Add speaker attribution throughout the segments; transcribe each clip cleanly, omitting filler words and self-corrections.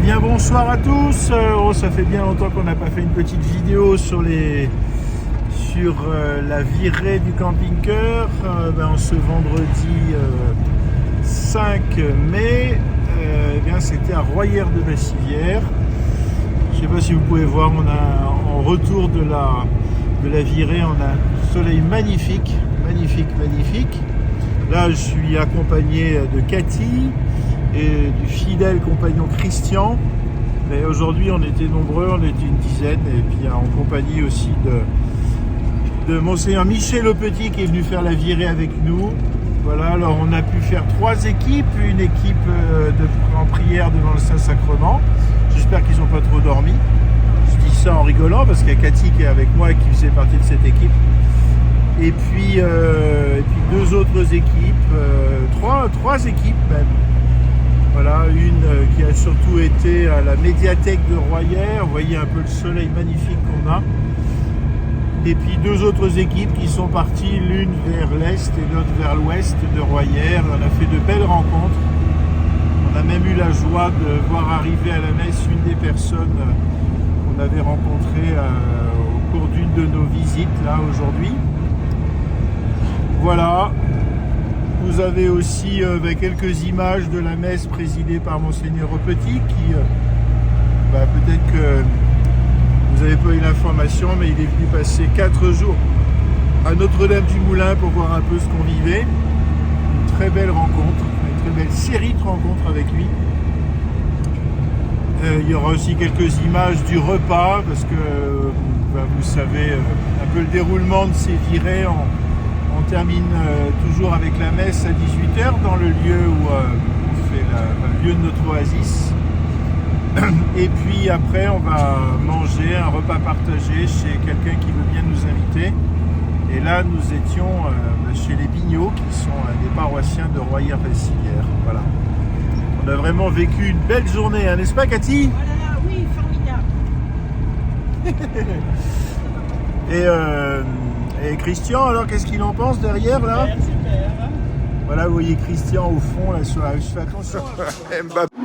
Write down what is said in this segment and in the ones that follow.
Speaker 1: bien bonsoir à tous. Ça fait bien longtemps qu'on n'a pas fait une petite vidéo sur la virée du camping-cœur. Ce vendredi 5 mai, c'était à Royères-de-Bassivière. Je ne sais pas si vous pouvez voir, on a en retour de la virée, on a un soleil magnifique. Là, je suis accompagné de Cathy et du fidèle compagnon Christian. Mais aujourd'hui, on était nombreux, on était une dizaine, et puis en compagnie aussi de Monseigneur Michel Le Petit qui est venu faire la virée avec nous. Voilà, alors on a pu faire 3 équipes, une équipe en prière devant le Saint-Sacrement. J'espère qu'ils n'ont pas trop dormi. Je dis ça en rigolant parce qu'il y a Cathy qui est avec moi et qui faisait partie de cette équipe. Et puis 2 autres équipes, 3 équipes même. Voilà, une qui a surtout été à la médiathèque de Royères. Vous voyez un peu le soleil magnifique qu'on a. Et puis 2 autres équipes qui sont parties, l'une vers l'est et l'autre vers l'ouest de Royères. On a fait de belles rencontres. On a même eu la joie de voir arriver à la messe une des personnes qu'on avait rencontrées au cours d'une de nos visites là aujourd'hui. Voilà. Vous avez aussi quelques images de la messe présidée par Monseigneur Petit qui, peut-être que vous n'avez pas eu l'information, mais il est venu passer 4 jours à Notre-Dame-du-Moulin pour voir un peu ce qu'on vivait. Une très belle rencontre, une très belle série de rencontres avec lui. Il y aura aussi quelques images du repas parce que vous savez un peu le déroulement de ces virées. On termine toujours avec la messe à 18h dans le lieu où on fait le lieu de notre oasis. Et puis après, on va manger un repas partagé chez quelqu'un qui veut bien nous inviter. Et là, nous étions chez les Bignots, qui sont des paroissiens de Royères-Bassivière. Voilà. On a vraiment vécu une belle journée, hein, n'est-ce pas, Cathy?
Speaker 2: Oh là là, oui, formidable.
Speaker 1: Et Christian, alors qu'est-ce qu'il en pense derrière là?
Speaker 2: Super.
Speaker 1: Voilà, vous voyez Christian au fond là, je fais attention. Mbappé.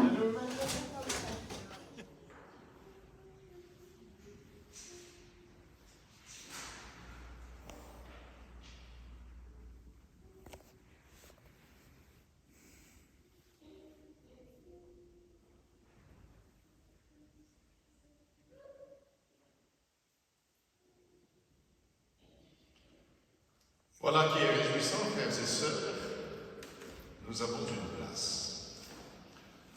Speaker 3: Voilà qui est réjouissant, frères et sœurs, nous avons une place.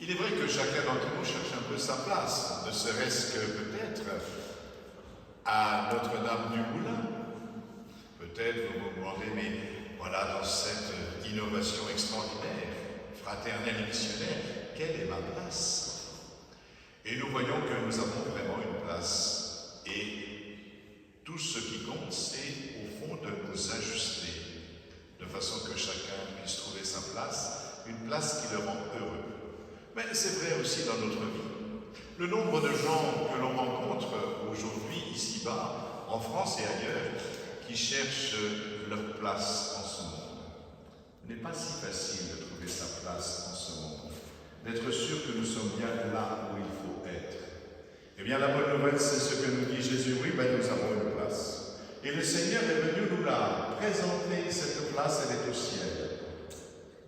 Speaker 3: Il est vrai que chacun d'entre nous cherche un peu sa place, ne serait-ce que peut-être à Notre-Dame-du-Moulin. Peut-être vous vous demandez, mais voilà, dans cette innovation extraordinaire, fraternelle et missionnaire, quelle est ma place? Et nous voyons que nous avons vraiment une place. Et tout ce qui compte, c'est au fond de nous ajuster, de façon que chacun puisse trouver sa place, une place qui le rend heureux. Mais c'est vrai aussi dans notre vie. Le nombre de gens que l'on rencontre aujourd'hui, ici-bas, en France et ailleurs, qui cherchent leur place en ce monde. Il n'est pas si facile de trouver sa place en ce monde, d'être sûr que nous sommes bien là où il faut être. Eh bien, la bonne nouvelle, c'est ce que nous dit Jésus. Oui, nous avons une place. Et le Seigneur est venu nous la présenter. Cette place, elle est au ciel.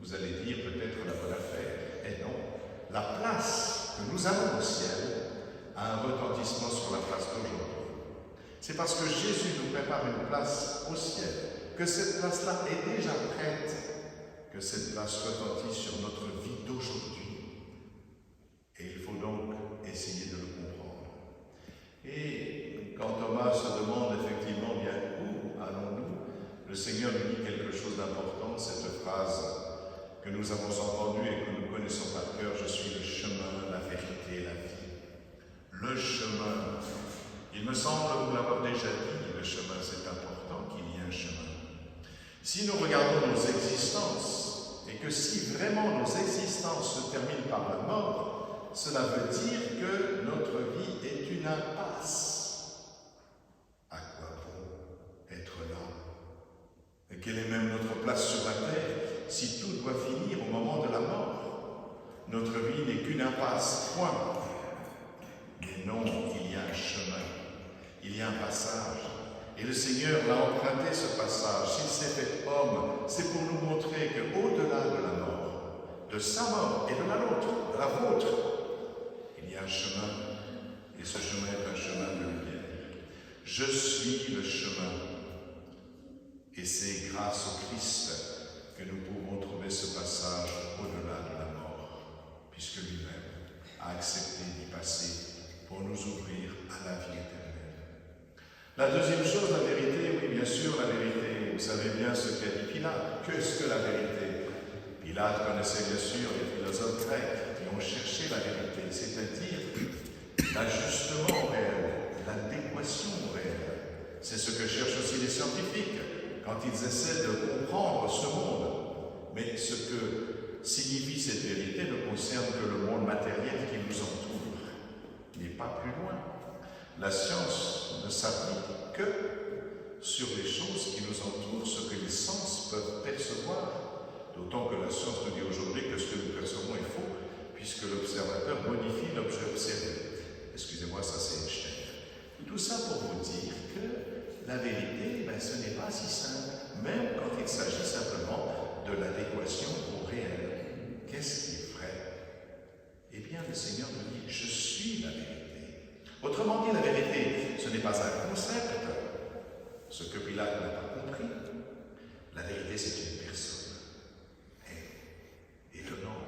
Speaker 3: Vous allez dire peut-être la bonne affaire. Eh non, la place que nous avons au ciel a un retentissement sur la place d'aujourd'hui. C'est parce que Jésus nous prépare une place au ciel, que cette place-là est déjà prête, que cette place retentit sur notre vie d'aujourd'hui. Et il faut donc essayer de le comprendre. Et quand Thomas se demande effectivement bien où allons-nous, le Seigneur nous dit quelque chose d'important, cette phrase que nous avons entendue et que nous connaissons par cœur: je suis le chemin, la vérité et la vie. Le chemin. Il me semble vous l'avoir déjà dit, le chemin, c'est important qu'il y ait un chemin. Si nous regardons nos existences, et que si vraiment nos existences se terminent par la mort, cela veut dire que notre vie est une impasse. À quoi bon être là? Et quelle est même notre place sur la terre si tout doit finir au moment de la mort? Notre vie n'est qu'une impasse, point. Mais non, il y a un chemin, il y a un passage. Et le Seigneur l'a emprunté ce passage. S'il s'est fait homme, c'est pour nous montrer qu'au-delà de la mort, de sa mort et de la nôtre, de la vôtre, il y a un chemin. Et ce chemin est un chemin de lumière. Je suis le chemin. Et c'est grâce au Christ que nous pouvons trouver ce passage au-delà de la mort, puisque lui-même a accepté d'y passer pour nous ouvrir à la vie éternelle. La deuxième chose, la vérité, oui bien sûr la vérité. Vous savez bien ce qu'a dit Pilate. Qu'est-ce que la vérité? Pilate connaissait bien sûr les philosophes grecs qui ont cherché la vérité, c'est-à-dire l'ajustement réel, l'adéquation réelle. C'est ce que cherchent aussi les scientifiques quand ils essaient de comprendre ce monde. Mais ce que signifie cette vérité ne concerne que le monde matériel qui nous entoure. Il n'est pas plus loin. La science ne s'applique que sur les choses qui nous entourent, ce que les sens peuvent percevoir. D'autant que la science nous dit aujourd'hui que ce que nous percevons est faux, puisque l'observateur modifie l'objet observé. Excusez-moi, ça c'est Einstein. Tout ça pour vous dire que la vérité, ce n'est pas si simple, même quand il s'agit simplement de l'adéquation au réel. Qu'est-ce qui est vrai? Eh bien, le Seigneur nous dit, je suis la vérité. Autrement dit, la vérité, ce n'est pas un concept, ce que Pilate n'a pas compris. La vérité, c'est une personne. Étonnant.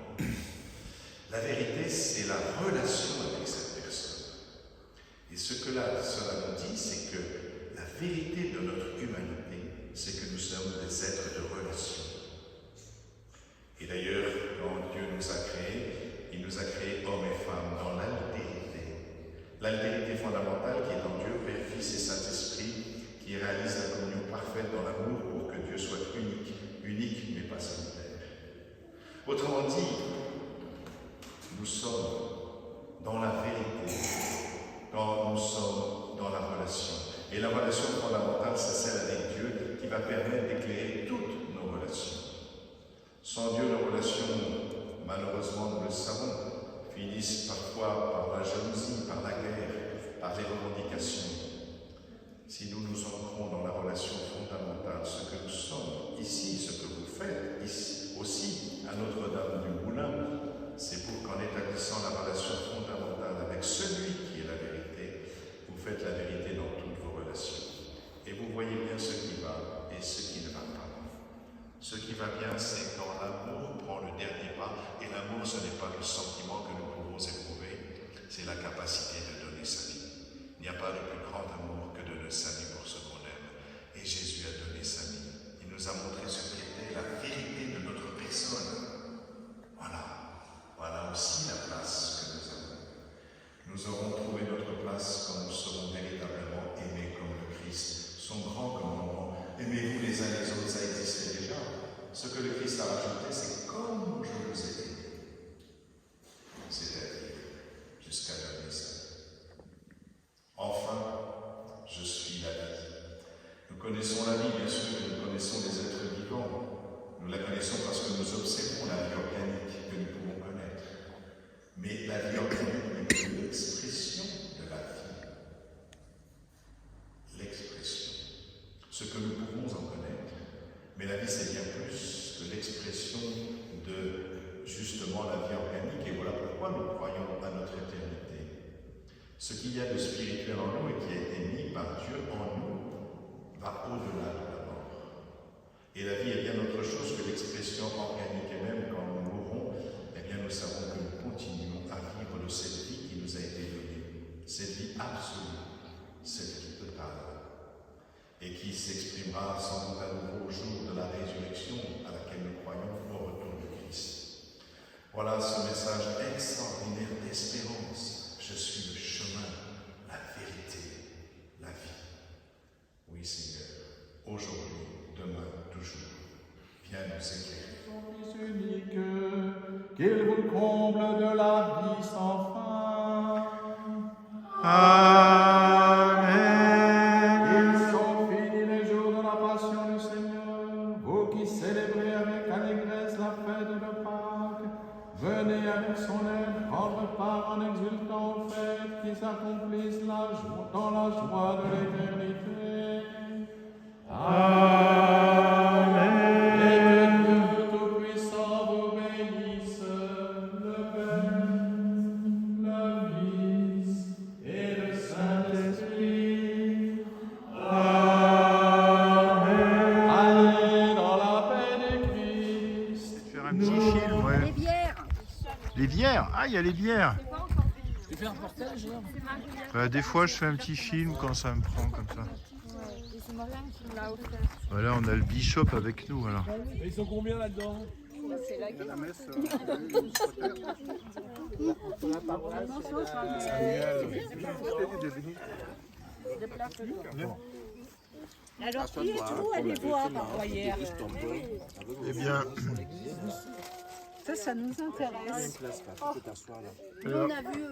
Speaker 3: La vérité, c'est la relation avec cette personne. Et ce que cela nous dit, c'est que la vérité de notre humanité, c'est que nous sommes des êtres de relation. Et d'ailleurs, quand Dieu nous a créés, il nous a créés hommes et femmes dans l'altérité. L'altérité fondamentale qui est en Dieu, Père, Fils et Saint-Esprit, qui réalise la communion parfaite dans l'amour pour que Dieu soit unique mais pas solitaire. Autrement dit, nous sommes dans la vérité quand nous sommes dans la relation. Et la relation fondamentale, c'est celle avec Dieu qui va permettre d'éclairer toutes nos relations. Sans Dieu, nos relations, malheureusement, nous le savons, finissent parfois par la jalousie, par la guerre, par les revendications. Si nous nous ancrons dans la relation fondamentale, ce que nous sommes ici, ce que vous faites ici, aussi à Notre-Dame du Moulin, c'est pour qu'en établissant la relation fondamentale avec celui qui est la vérité, vous faites la vérité dans toutes vos relations. Et vous voyez bien ce qui va et ce qui ne va pas. Ce qui va bien, c'est quand l'amour prend le dernier pas. Et l'amour, ce n'est pas le sentiment que nous pouvons éprouver, c'est la capacité de donner sa vie. Il n'y a pas de plus grand amour que de donner sa vie pour ce qu'on aime. Et Jésus a donné sa vie. Il nous a montré ce qu'était la vérité de notre personne. Voilà aussi la place que nous avons. Nous aurons trouvé notre place quand nous serons véritablement aimés comme le Christ. Son grand commandement, aimez-vous les uns les autres, ça existait déjà. Ce que le Christ a rajouté, c'est comme je vous ai aimé. C'est-à-dire jusqu'à donner sa vie. Enfin, je suis la vie. Nous connaissons la vie, bien sûr, nous connaissons les êtres vivants. Nous la connaissons parce que nous observons la vie organique que nous pouvons connaître. Mais la vie organique n'est que l'expression de la vie. L'expression. Ce que nous pouvons en connaître. Mais la vie, c'est bien plus que l'expression de, justement, la vie organique. Et voilà pourquoi nous croyons à notre éternité. Ce qu'il y a de spirituel en nous et qui a été mis par Dieu en nous va au-delà de la mort. Et la vie est bien autre chose que l'expression organique. Et même quand nous mourrons, eh bien nous savons que nous continuons à vivre de cette vie qui nous a été donnée. Cette vie absolue, cette vie totale. Et qui s'exprimera sans doute à nouveau au jour de la résurrection à laquelle nous croyons au retour de Christ. Voilà ce message extraordinaire d'espérance. Je suis le chemin, la vérité, la vie. Oui, Seigneur, aujourd'hui, demain, toujours, viens nous éclairer.
Speaker 2: Son Fils unique, qu'il vous comble de la vie sans fin. Ils sont finis les jours de la passion du Seigneur. Vous qui célébrez avec allégresse la fête de Pâques, venez avec son aide. offre part en exultant au fait qu'ils accomplissent dans la joie de l'éternité. Amen. Et que Dieu Tout-Puissant vous bénisse, le Père, le Fils et le Saint-Esprit. Amen. Allez dans la paix de Christ.
Speaker 1: Faire un petit film, ouais.
Speaker 4: Les bières.
Speaker 1: Les bières? Ah, il y a les bières.
Speaker 5: Tu fais un reportage là?
Speaker 1: Des fois, je fais un petit film quand ça me prend comme ça.
Speaker 4: C'est Morin qui me l'a offert.
Speaker 1: Voilà, on a le bishop avec nous. Alors.
Speaker 5: Et ils sont combien là-dedans?
Speaker 4: C'est la guerre.
Speaker 6: Alors, qui êtes-vous allé voir hier?
Speaker 1: Eh bien,
Speaker 6: Ça nous intéresse.
Speaker 4: Nous, on a vu